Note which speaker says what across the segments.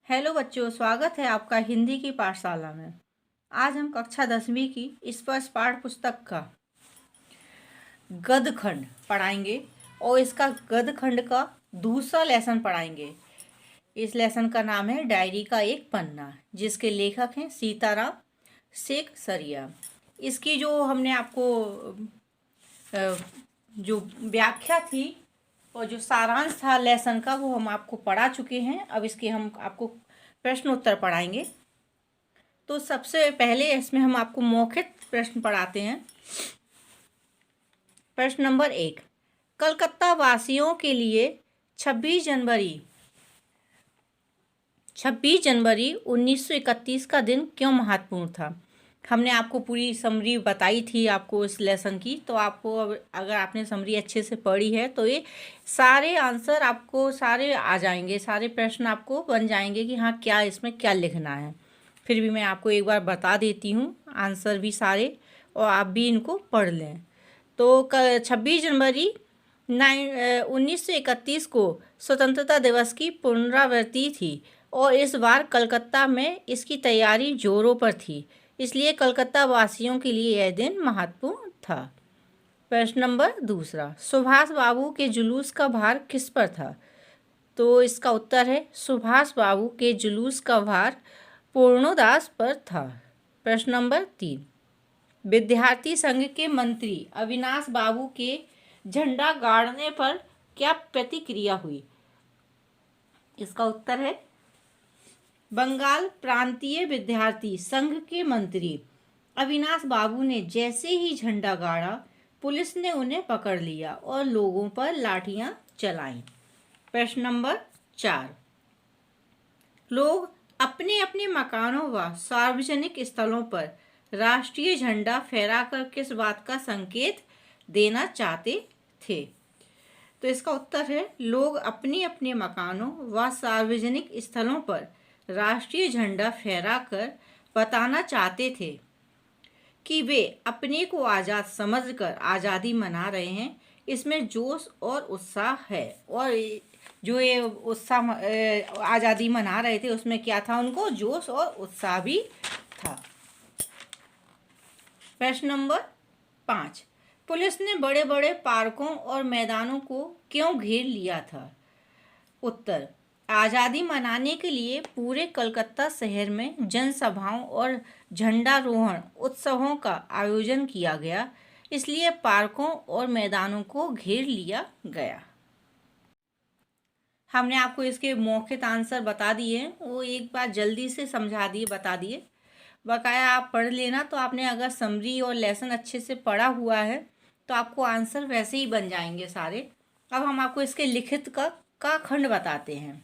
Speaker 1: Hello बच्चों, स्वागत है आपका हिंदी की पाठशाला में। आज हम कक्षा 10वीं की स्पर्श पाठ्य पुस्तक का गद्य खंड पढ़ाएंगे और इसका गद्य खंड का दूसरा लेसन पढ़ाएंगे। इस लेसन का नाम है डायरी का एक पन्ना, जिसके लेखक हैं सीताराम शेख सरिया। इसकी जो हमने आपको जो व्याख्या थी और जो सारांश था लेसन का, वो हम आपको पढ़ा चुके हैं। अब इसके हम आपको प्रश्न उत्तर पढ़ाएंगे। तो सबसे पहले इसमें हम आपको मौखिक प्रश्न पढ़ाते हैं। प्रश्न नंबर 1, कलकत्ता वासियों के लिए 26 जनवरी 1931 का दिन क्यों महत्वपूर्ण था। हमने आपको पूरी समरी बताई थी आपको इस लेसन की। तो आपको अगर आपने समरी अच्छे से पढ़ी है तो ये सारे आंसर आपको सारे आ जाएंगे, सारे प्रश्न आपको बन जाएंगे कि हाँ क्या इसमें क्या लिखना है। फिर भी मैं आपको एक बार बता देती हूँ आंसर भी सारे, और आप भी इनको पढ़ लें। तो 26 जनवरी 1931 को स्वतंत्रता दिवस की पुनरावृत्ति थी और इस बार कलकत्ता में इसकी तैयारी जोरों पर थी, इसलिए कलकत्ता वासियों के लिए यह दिन महत्वपूर्ण था। प्रश्न नंबर 2, सुभाष बाबू के जुलूस का भार किस पर था। तो इसका उत्तर है सुभाष बाबू के जुलूस का भार पूर्णदास पर था। प्रश्न नंबर 3, विद्यार्थी संघ के मंत्री अविनाश बाबू के झंडा गाड़ने पर क्या प्रतिक्रिया हुई। इसका उत्तर है बंगाल प्रांतीय विद्यार्थी संघ के मंत्री अविनाश बाबू ने जैसे ही झंडा गाड़ा, पुलिस ने उन्हें पकड़ लिया और लोगों पर लाठियां चलाईं। प्रश्न नंबर 4, लोग अपने अपने मकानों व सार्वजनिक स्थलों पर राष्ट्रीय झंडा फहराकर किस बात का संकेत देना चाहते थे। तो इसका उत्तर है लोग अपने अपने मकानों व सार्वजनिक स्थलों पर राष्ट्रीय झंडा फहराकर बताना चाहते थे कि वे अपने को आज़ाद समझकर आज़ादी मना रहे हैं। इसमें जोश और उत्साह है, और जो ये उत्साह आज़ादी मना रहे थे उसमें क्या था, उनको जोश और उत्साह भी था। प्रश्न नंबर 5, पुलिस ने बड़े बड़े पार्कों और मैदानों को क्यों घेर लिया था। उत्तर, आज़ादी मनाने के लिए पूरे कलकत्ता शहर में जनसभाओं और झंडारोहण उत्सवों का आयोजन किया गया, इसलिए पार्कों और मैदानों को घेर लिया गया। हमने आपको इसके मौखिक आंसर बता दिए हैं, वो एक बार जल्दी से समझा दिए, बता दिए। बकाया आप पढ़ लेना। तो आपने अगर समरी और लेसन अच्छे से पढ़ा हुआ है तो आपको आंसर वैसे ही बन जाएंगे सारे। अब हम आपको इसके लिखित का खंड बताते हैं।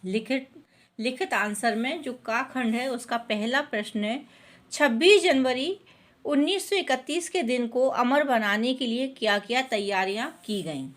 Speaker 1: लिखित आंसर में जो का खंड है उसका पहला प्रश्न है 26 जनवरी 1931 के दिन को अमर बनाने के लिए क्या क्या तैयारियां की गईं।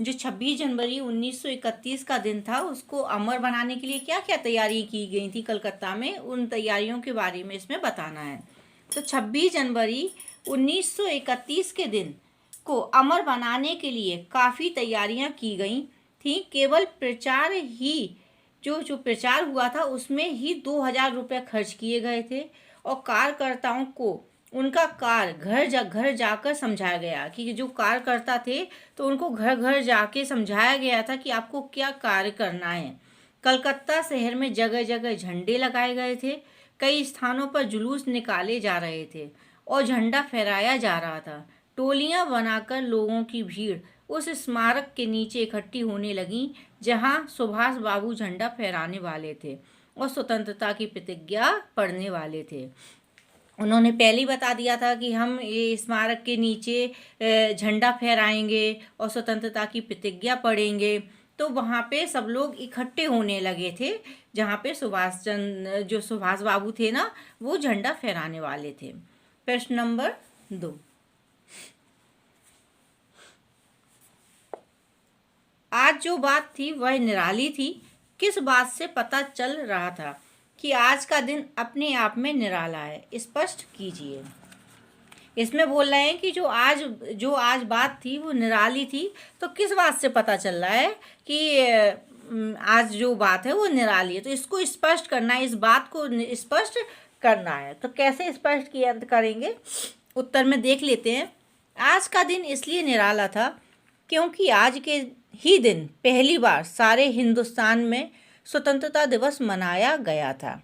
Speaker 1: जो 26 जनवरी 1931 का दिन था उसको अमर बनाने के लिए क्या क्या तैयारी की गई थी कलकत्ता में, उन तैयारियों के बारे में इसमें बताना है। तो 26 जनवरी 1931 के दिन को अमर बनाने के लिए काफ़ी तैयारियां की गई थी। केवल प्रचार ही जो प्रचार हुआ था उसमें ही 2000 रुपये खर्च किए गए थे, और कार्यकर्ताओं को उनका कार्य घर जाकर समझाया गया कि जो कार्यकर्ता थे तो उनको घर घर जाके समझाया गया था कि आपको क्या कार्य करना है। कलकत्ता शहर में जगह जगह झंडे लगाए गए थे, कई स्थानों पर जुलूस निकाले जा रहे थे और झंडा फहराया जा रहा था। टोलियां बनाकर लोगों की भीड़ उस स्मारक के नीचे इकट्ठी होने लगी जहां सुभाष बाबू झंडा फहराने वाले थे और स्वतंत्रता की प्रतिज्ञा पढ़ने वाले थे। उन्होंने पहले ही बता दिया था कि हम ये स्मारक के नीचे झंडा फहराएंगे और स्वतंत्रता की प्रतिज्ञा पढ़ेंगे। तो वहाँ पे सब लोग इकट्ठे होने लगे थे जहाँ पे सुभाष बाबू थे ना, वो झंडा फहराने वाले थे। प्रश्न नंबर 2, आज जो बात थी वह निराली थी। किस बात से पता चल रहा था कि आज का दिन अपने आप में निराला है, स्पष्ट कीजिए। इसमें बोल रहे हैं कि जो आज बात थी वो निराली थी, तो किस बात से पता चल रहा है कि आज जो बात है वो निराली है। तो इसको स्पष्ट करना है, इस बात को स्पष्ट करना है। तो कैसे स्पष्ट किया करेंगे, उत्तर में देख लेते हैं। आज का दिन इसलिए निराला था क्योंकि आज के ही दिन पहली बार सारे हिंदुस्तान में स्वतंत्रता दिवस मनाया गया था।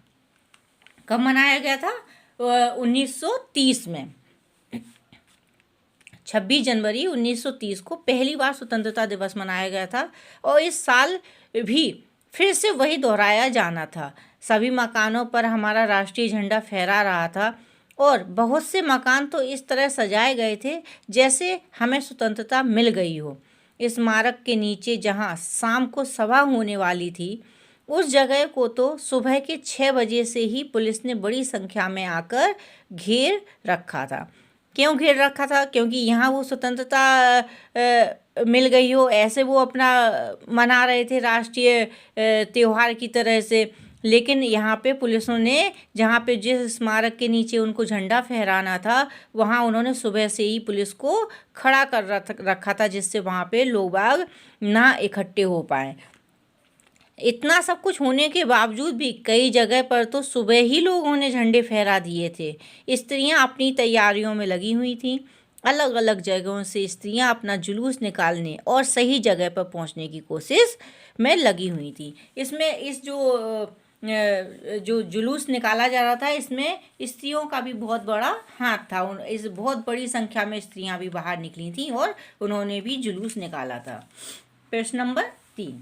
Speaker 1: कब मनाया गया था? 1930 में। 26 जनवरी 1930 को पहली बार स्वतंत्रता दिवस मनाया गया था और इस साल भी फिर से वही दोहराया जाना था। सभी मकानों पर हमारा राष्ट्रीय झंडा फहरा रहा था और बहुत से मकान तो इस तरह सजाए गए थे जैसे हमें स्वतंत्रता मिल गई हो। इस स्मारक के नीचे जहाँ शाम को सभा होने वाली थी, उस जगह को तो सुबह के 6 बजे से ही पुलिस ने बड़ी संख्या में आकर घेर रखा था। क्यों घेर रखा था? क्योंकि यहाँ वो स्वतंत्रता मिल गई हो, ऐसे वो अपना मना रहे थे राष्ट्रीय त्यौहार की तरह से। लेकिन यहाँ पे पुलिसों ने, जहाँ पे जिस स्मारक के नीचे उनको झंडा फहराना था, वहाँ उन्होंने सुबह से ही पुलिस को खड़ा कर रखा था, जिससे वहाँ पे लोग बाग ना इकट्ठे हो पाए। इतना सब कुछ होने के बावजूद भी कई जगह पर तो सुबह ही लोगों ने झंडे फहरा दिए थे। स्त्रियां अपनी तैयारियों में लगी हुई थीं। अलग अलग जगहों से स्त्रियां अपना जुलूस निकालने और सही जगह पर पहुंचने की कोशिश में लगी हुई थी। इसमें इस जो जुलूस निकाला जा रहा था, इसमें स्त्रियों का भी बहुत बड़ा हाथ था। इस बहुत बड़ी संख्या में स्त्रियां भी बाहर निकली थीं और उन्होंने भी जुलूस निकाला था। प्रश्न नंबर 3,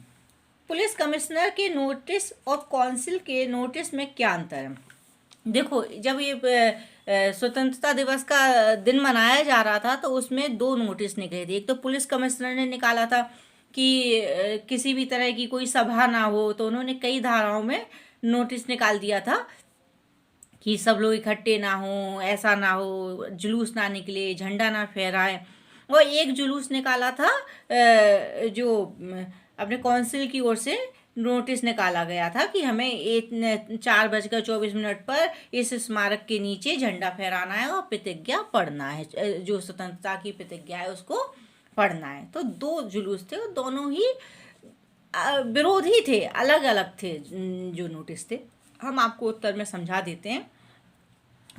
Speaker 1: पुलिस कमिश्नर के नोटिस और काउंसिल के नोटिस में क्या अंतर है? देखो, जब ये स्वतंत्रता दिवस का दिन मनाया जा रहा था तो उसमें 2 नोटिस निकले थे। एक तो पुलिस कमिश्नर ने निकाला था कि किसी भी तरह की कोई सभा ना हो, तो उन्होंने कई धाराओं में नोटिस निकाल दिया था कि सब लोग इकट्ठे ना हो, ऐसा ना हो, जुलूस ना निकले, झंडा ना फहराए। और एक जुलूस निकाला था जो अपने काउंसिल की ओर से नोटिस निकाला गया था कि हमें 4:24 पर इस स्मारक के नीचे झंडा फहराना है और प्रतिज्ञा पढ़ना है, जो स्वतंत्रता की प्रतिज्ञा है उसको पढ़ना है। तो 2 जुलूस थे और दोनों ही विरोधी थे, अलग अलग थे जो नोटिस थे। हम आपको उत्तर में समझा देते हैं।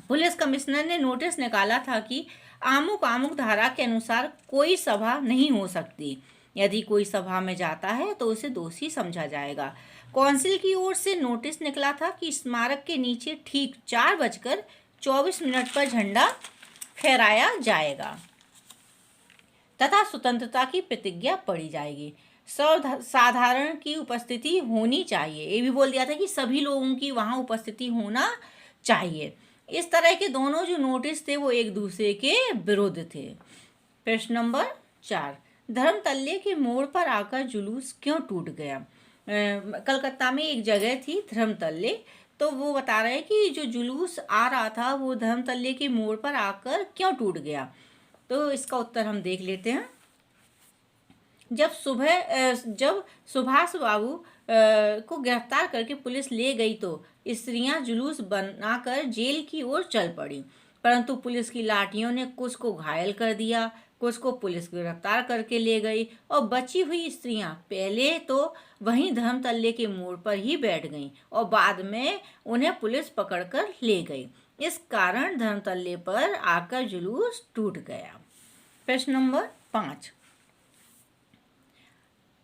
Speaker 1: पुलिस कमिश्नर ने नोटिस निकाला था कि आमुक आमुक धारा के अनुसार कोई सभा नहीं हो सकती। यदि कोई सभा में जाता है तो उसे दोषी समझा जाएगा। काउंसिल की ओर से नोटिस निकला था कि स्मारक के नीचे ठीक 4:24 पर झंडा फहराया जाएगा तथा स्वतंत्रता की प्रतिज्ञा पढ़ी जाएगी। सर्वसाधारण की उपस्थिति होनी चाहिए। ये भी बोल दिया था कि सभी लोगों की वहाँ उपस्थिति होना चाहिए। इस तरह के दोनों जो नोटिस थे वो एक दूसरे के विरुद्ध थे। प्रश्न नंबर 4, धर्मतल्ले के मोड़ पर आकर जुलूस क्यों टूट गया? कलकत्ता में एक जगह थी धर्मतल्ले, तो वो बता रहे हैं कि जो जुलूस आ रहा था वो धर्मतल्ले के मोड़ पर आकर क्यों टूट गया। तो इसका उत्तर हम देख लेते हैं। जब सुभाष बाबू को गिरफ्तार करके पुलिस ले गई तो स्त्रियां जुलूस बनाकर जेल की ओर चल पड़ी, परंतु पुलिस की लाठियों ने कुछ को घायल कर दिया, कुछ को पुलिस गिरफ्तार करके ले गई और बची हुई स्त्रियां पहले तो वहीं धर्मतल्ले के मोड़ पर ही बैठ गईं और बाद में उन्हें पुलिस पकड़कर ले गई। इस कारण धर्मतल्ले पर आकर जुलूस टूट गया। प्रश्न नंबर 5,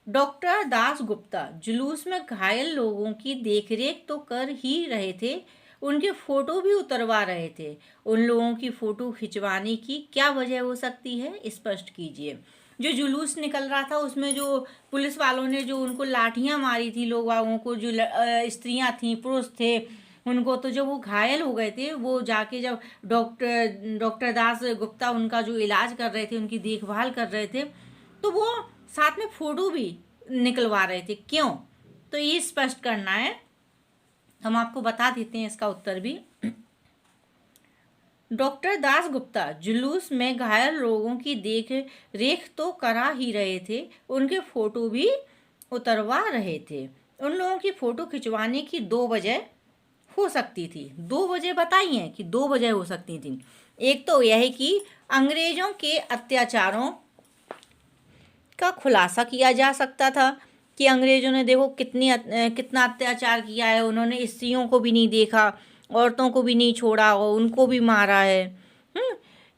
Speaker 1: डॉक्टर दास गुप्ता जुलूस में घायल लोगों की देखरेख तो कर ही रहे थे, उनके फोटो भी उतरवा रहे थे। उन लोगों की फोटो खिंचवाने की क्या वजह हो सकती है, स्पष्ट कीजिए। जो जुलूस निकल रहा था उसमें जो पुलिस वालों ने जो उनको लाठियां मारी थी लोग वालों को, जो स्त्रियां थीं, पुरुष थे, उनको, तो जब वो घायल हो गए थे, वो जाके जब डॉक्टर दास गुप्ता उनका जो इलाज कर रहे थे, उनकी देखभाल कर रहे थे, तो वो साथ में फोटो भी निकलवा रहे थे। क्यों? तो ये स्पष्ट करना है, हम आपको बता देते हैं इसका उत्तर भी। डॉक्टर दास गुप्ता जुलूस में घायल लोगों की देख रेख तो करा ही रहे थे, उनके फोटो भी उतरवा रहे थे। उन लोगों की फोटो खिंचवाने की 2 वजह हो सकती थी। 2 वजह बताई हैं कि 2 वजह हो सकती थी। एक तो यह है कि अंग्रेजों के अत्याचारों का खुलासा किया जा सकता था, कि अंग्रेज़ों ने देखो कितना अत्याचार किया है, उन्होंने स्त्रियों को भी नहीं देखा, औरतों को भी नहीं छोड़ा और उनको भी मारा है।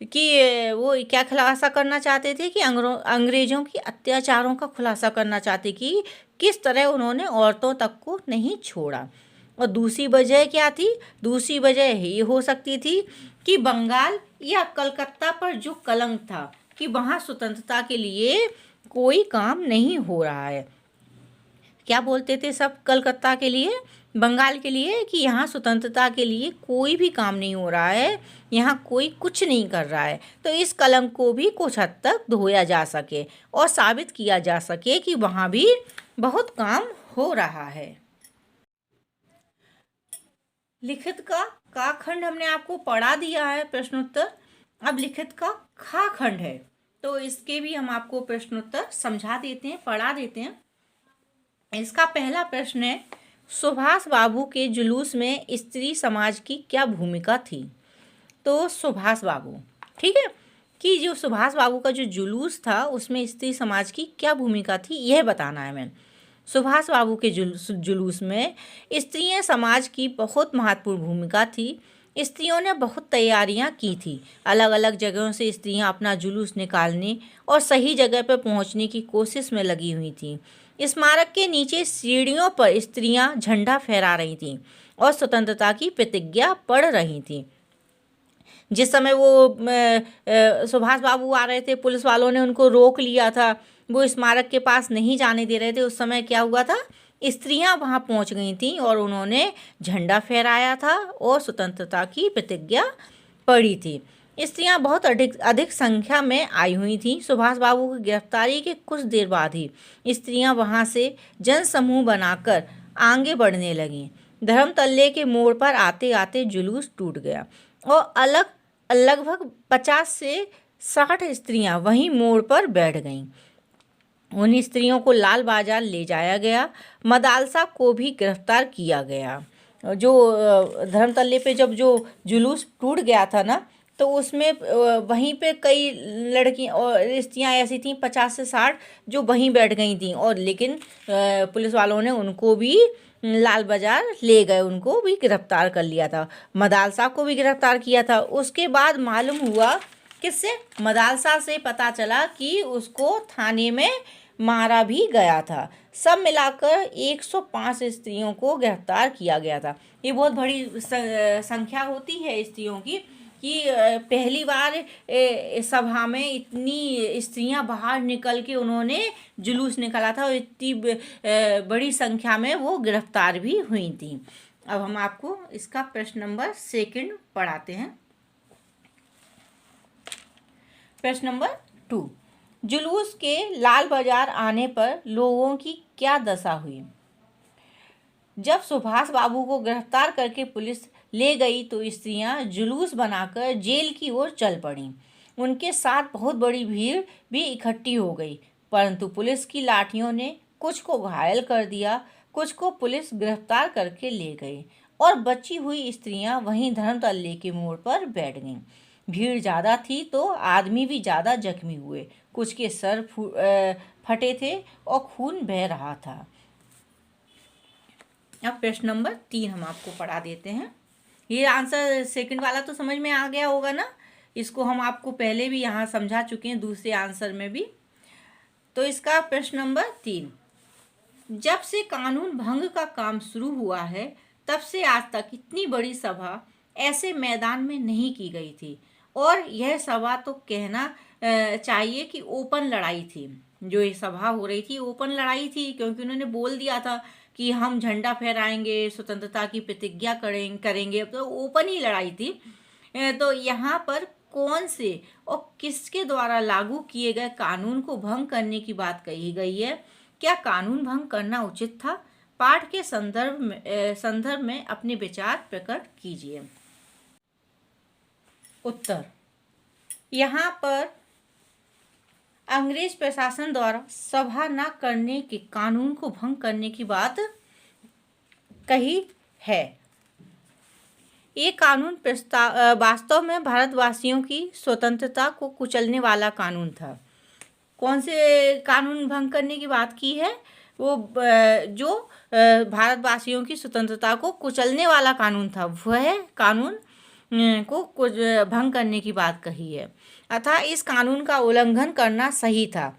Speaker 1: कि वो क्या खुलासा करना चाहते थे कि अंग्रेज़ों की अत्याचारों का खुलासा करना चाहते कि किस तरह उन्होंने औरतों तक को नहीं छोड़ा। और दूसरी वजह क्या थी? दूसरी वजह ये हो सकती थी कि बंगाल या कलकत्ता पर जो कलंक था कि वहाँ स्वतंत्रता के लिए कोई काम नहीं हो रहा है। क्या बोलते थे सब कलकत्ता के लिए, बंगाल के लिए, कि यहाँ स्वतंत्रता के लिए कोई भी काम नहीं हो रहा है, यहाँ कोई कुछ नहीं कर रहा है। तो इस कलंक को भी कुछ हद तक धोया जा सके और साबित किया जा सके कि वहाँ भी बहुत काम हो रहा है। लिखित का खंड हमने आपको पढ़ा दिया है प्रश्नोत्तर। अब लिखित का खा खंड है, तो इसके भी हम आपको प्रश्नोत्तर समझा देते हैं, पढ़ा देते हैं। इसका पहला प्रश्न है, सुभाष बाबू के जुलूस में स्त्री समाज की क्या भूमिका थी? तो सुभाष बाबू, ठीक है, कि जो सुभाष बाबू का जो जुलूस था उसमें स्त्री समाज की क्या भूमिका थी यह बताना है मैंने। सुभाष बाबू के जुलूस में स्त्रियां समाज की बहुत महत्वपूर्ण भूमिका थी। स्त्रियों ने बहुत तैयारियां की थी। अलग अलग जगहों से स्त्रियां अपना जुलूस निकालने और सही जगह पर पहुंचने की कोशिश में लगी हुई थीं। स्मारक के नीचे सीढ़ियों पर स्त्रियां झंडा फहरा रही थीं और स्वतंत्रता की प्रतिज्ञा पढ़ रही थीं। जिस समय वो सुभाष बाबू आ रहे थे, पुलिस वालों ने उनको रोक लिया था, वो स्मारक के पास नहीं जाने दे रहे थे। उस समय क्या हुआ था, स्त्रियां वहां पहुंच गई थीं और उन्होंने झंडा फहराया था और स्वतंत्रता की प्रतिज्ञा पढ़ी थी। स्त्रियां बहुत अधिक संख्या में आई हुई थीं। सुभाष बाबू की गिरफ्तारी के कुछ देर बाद ही स्त्रियां वहां से जनसमूह बनाकर आगे बढ़ने लगीं। धर्मतल्ले के मोड़ पर आते आते जुलूस टूट गया और लगभग 50 से 60 स्त्रियां वहीं मोड़ पर बैठ गईं। उन स्त्रियों को लाल बाजार ले जाया गया। मदालसा को भी गिरफ्तार किया गया। जो धर्मतल्ले पे जब जो जुलूस टूट गया था ना, तो उसमें वहीं पे कई लड़कियां और स्त्रियां ऐसी थीं 50 से 60 जो वहीं बैठ गई थीं, और लेकिन पुलिस वालों ने उनको भी लाल बाजार ले गए, उनको भी गिरफ्तार कर लिया था। मदालसा को भी गिरफ्तार किया था। उसके बाद मालूम हुआ, किससे? मदालसा से पता चला कि उसको थाने में मारा भी गया था। सब मिलाकर 105 स्त्रियों को गिरफ्तार किया गया था। ये बहुत बड़ी संख्या होती है स्त्रियों की कि पहली बार सभा में इतनी स्त्रियां बाहर निकल के उन्होंने जुलूस निकाला था और इतनी बड़ी संख्या में वो गिरफ्तार भी हुई थी। अब हम आपको इसका प्रश्न नंबर 2 पढ़ाते हैं। प्रश्न नंबर 2, जुलूस के लाल बाजार आने पर लोगों की क्या दशा हुई? जब सुभाष बाबू को गिरफ्तार करके पुलिस ले गई तो स्त्रियां जुलूस बनाकर जेल की ओर चल पड़ीं। उनके साथ बहुत बड़ी भीड़ भी इकट्ठी हो गई, परंतु पुलिस की लाठियों ने कुछ को घायल कर दिया, कुछ को पुलिस गिरफ्तार करके ले गई और बची हुई स्त्रियां वहीं धर्मतल्ले के मोड़ पर बैठ गईं। भीड़ ज़्यादा थी तो आदमी भी ज़्यादा जख्मी हुए, कुछ के सर फटे थे और खून बह रहा था। अब प्रश्न नंबर 3 हम आपको पढ़ा देते हैं। ये आंसर 2 वाला तो समझ में आ गया होगा ना, इसको हम आपको पहले भी यहाँ समझा चुके हैं दूसरे आंसर में भी। तो इसका प्रश्न नंबर 3, जब से कानून भंग का काम शुरू हुआ है तब से आज तक इतनी बड़ी सभा ऐसे मैदान में नहीं की गई थी, और यह सभा तो कहना चाहिए कि ओपन लड़ाई थी। जो ये सभा हो रही थी ओपन लड़ाई थी, क्योंकि उन्होंने बोल दिया था कि हम झंडा फहराएंगे, स्वतंत्रता की प्रतिज्ञा करेंगे, तो ओपन ही लड़ाई थी। तो यहाँ पर कौन से और किसके द्वारा लागू किए गए कानून को भंग करने की बात कही गई है? क्या कानून भंग करना उचित था? पाठ के संदर्भ में अपने विचार प्रकट कीजिए। उत्तर, यहाँ पर अंग्रेज प्रशासन द्वारा सभा न करने के कानून को भंग करने की बात कही है। ये कानून वास्तव में भारतवासियों की स्वतंत्रता को कुचलने वाला कानून था। कौन से कानून भंग करने की बात की है? वो जो भारतवासियों की स्वतंत्रता को कुचलने वाला कानून था, वह कानून को कुछ भंग करने की बात कही है। अतः इस कानून का उल्लंघन करना सही था।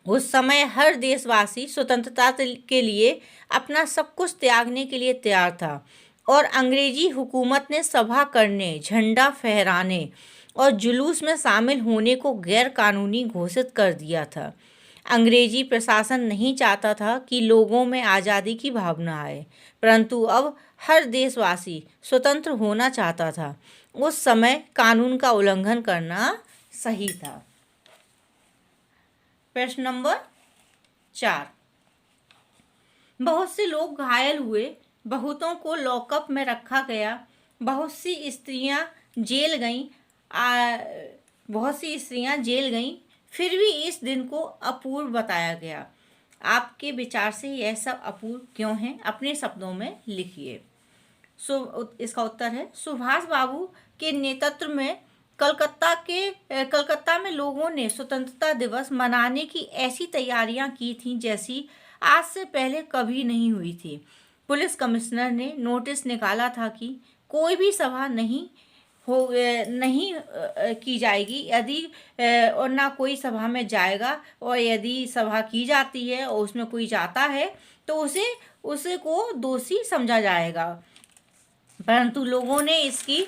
Speaker 1: उस समय हर देशवासी स्वतंत्रता के लिए अपना सब कुछ त्यागने के लिए तैयार था और अंग्रेजी हुकूमत ने सभा करने, झंडा फहराने और जुलूस में शामिल होने को गैर कानूनी घोषित कर दिया था। अंग्रेजी प्रशासन नहीं चाहता था कि लोगों में आज़ादी की भावना आए, परंतु अब हर देशवासी स्वतंत्र होना चाहता था। उस समय कानून का उल्लंघन करना सही था। प्रश्न नंबर 4। बहुत से लोग घायल हुए, बहुतों को लॉकअप में रखा गया, बहुत सी स्त्रियां जेल गईं, फिर भी इस दिन को अपूर्व बताया गया। आपके विचार से यह सब अपूर्व क्यों है? अपने शब्दों में लिखिए। इसका उत्तर है, सुभाष बाबू के नेतृत्व में कलकत्ता में लोगों ने स्वतंत्रता दिवस मनाने की ऐसी तैयारियां की थीं जैसी आज से पहले कभी नहीं हुई थी। पुलिस कमिश्नर ने नोटिस निकाला था कि कोई भी सभा नहीं की जाएगी यदि और ना कोई सभा में जाएगा, और यदि सभा की जाती है और उसमें कोई जाता है तो उसे को दोषी समझा जाएगा। परंतु लोगों ने इसकी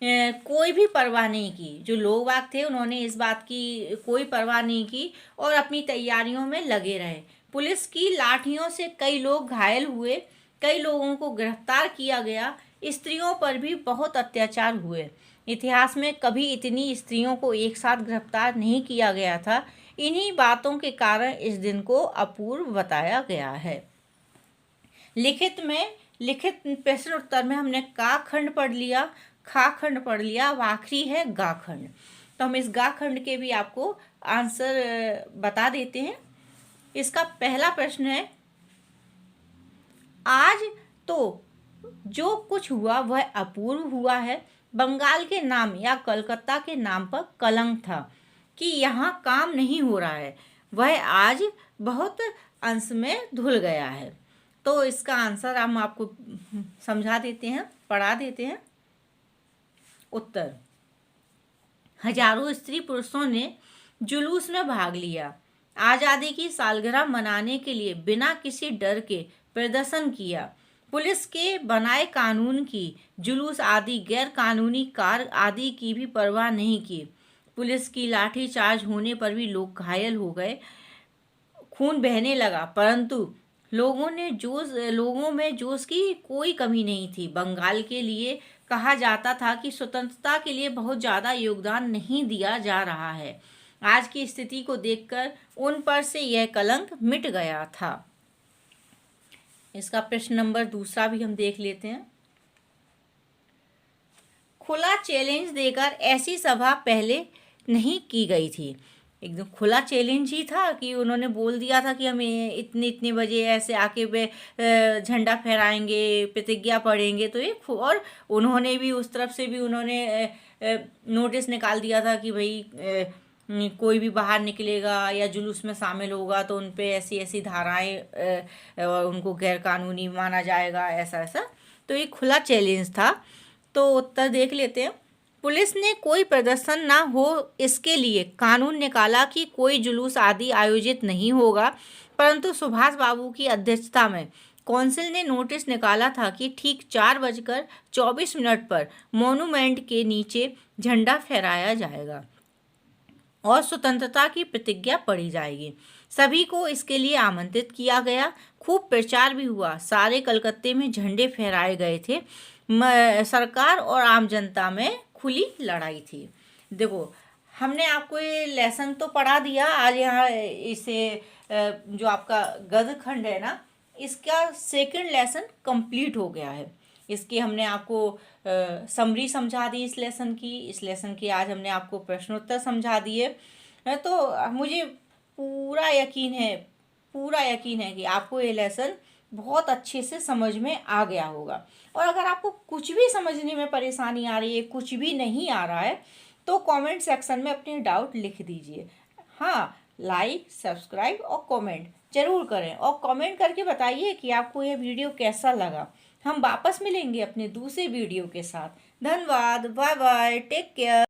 Speaker 1: कोई भी परवाह नहीं की। जो लोग बाग थे उन्होंने इस बात की कोई परवाह नहीं की और अपनी तैयारियों में लगे रहे। पुलिस की लाठियों से कई लोग घायल हुए, कई लोगों को गिरफ्तार किया गया, स्त्रियों पर भी बहुत अत्याचार हुए। इतिहास में कभी इतनी स्त्रियों को एक साथ गिरफ्तार नहीं किया गया था। इन्हीं बातों के कारण इस दिन को अपूर्व बताया गया है। लिखित प्रश्न उत्तर में हमने का खंड पढ़ लिया, खा खंड पढ़ लिया, अब आखिरी है गा खंड। तो हम इस गा खंड के भी आपको आंसर बता देते हैं। इसका पहला प्रश्न है, आज तो जो कुछ हुआ वह अपूर्व हुआ है। बंगाल के नाम या कलकत्ता के नाम पर कलंक था कि यहाँ काम नहीं हो रहा है, वह आज बहुत अंश में धुल गया है। तो इसका आंसर हम आपको समझा देते हैं, पढ़ा देते हैं। उत्तर, हजारों स्त्री पुरुषों ने जुलूस में भाग लिया, आज़ादी की सालगिरह मनाने के लिए बिना किसी डर के प्रदर्शन किया। पुलिस के बनाए कानून की, जुलूस आदि गैर कानूनी कार्य आदि की भी परवाह नहीं की। पुलिस की लाठी चार्ज होने पर भी लोग घायल हो गए, खून बहने लगा, परंतु लोगों में जोश की कोई कमी नहीं थी। बंगाल के लिए कहा जाता था कि स्वतंत्रता के लिए बहुत ज़्यादा योगदान नहीं दिया जा रहा है। आज की स्थिति को देखकर उन पर से यह कलंक मिट गया था। इसका प्रश्न नंबर दूसरा भी हम देख लेते हैं। खुला चैलेंज देकर ऐसी सभा पहले नहीं की गई थी। एकदम खुला चैलेंज ही था कि उन्होंने बोल दिया था कि हम इतने बजे ऐसे आके झंडा फहराएंगे, प्रतिज्ञा पढ़ेंगे। तो ये और उन्होंने भी उस तरफ से भी उन्होंने नोटिस निकाल दिया था कि भाई कोई भी बाहर निकलेगा या जुलूस में शामिल होगा तो उन पे ऐसी ऐसी धाराएं और उनको गैर कानूनी माना जाएगा, ऐसा। तो ये खुला चैलेंज था। तो उत्तर देख लेते हैं। पुलिस ने कोई प्रदर्शन ना हो इसके लिए कानून निकाला कि कोई जुलूस आदि आयोजित नहीं होगा, परंतु सुभाष बाबू की अध्यक्षता में कौंसिल ने नोटिस निकाला था कि ठीक 4:24 पर मॉन्यूमेंट के नीचे झंडा फहराया जाएगा और स्वतंत्रता की प्रतिज्ञा पढ़ी जाएगी। सभी को इसके लिए आमंत्रित किया गया। खूब प्रचार भी हुआ, सारे कलकत्ते में झंडे फहराए गए थे। सरकार और आम जनता में खुली लड़ाई थी। देखो, हमने आपको ये लेसन तो पढ़ा दिया। आज यहाँ इसे जो आपका गद्य खंड है ना, इसका सेकंड लेसन कंप्लीट हो गया है। इसकी हमने आपको समरी समझा दी इस लेसन की आज हमने आपको प्रश्नोत्तर समझा दिए। तो मुझे पूरा यकीन है कि आपको ये लेसन बहुत अच्छे से समझ में आ गया होगा। और अगर आपको कुछ भी समझने में परेशानी आ रही है, कुछ भी नहीं आ रहा है, तो कमेंट सेक्शन में अपने डाउट लिख दीजिए। हाँ, लाइक, सब्सक्राइब और कमेंट ज़रूर करें और कमेंट करके बताइए कि आपको यह वीडियो कैसा लगा। हम वापस मिलेंगे अपने दूसरे वीडियो के साथ। धन्यवाद, बाय बाय, टेक केयर।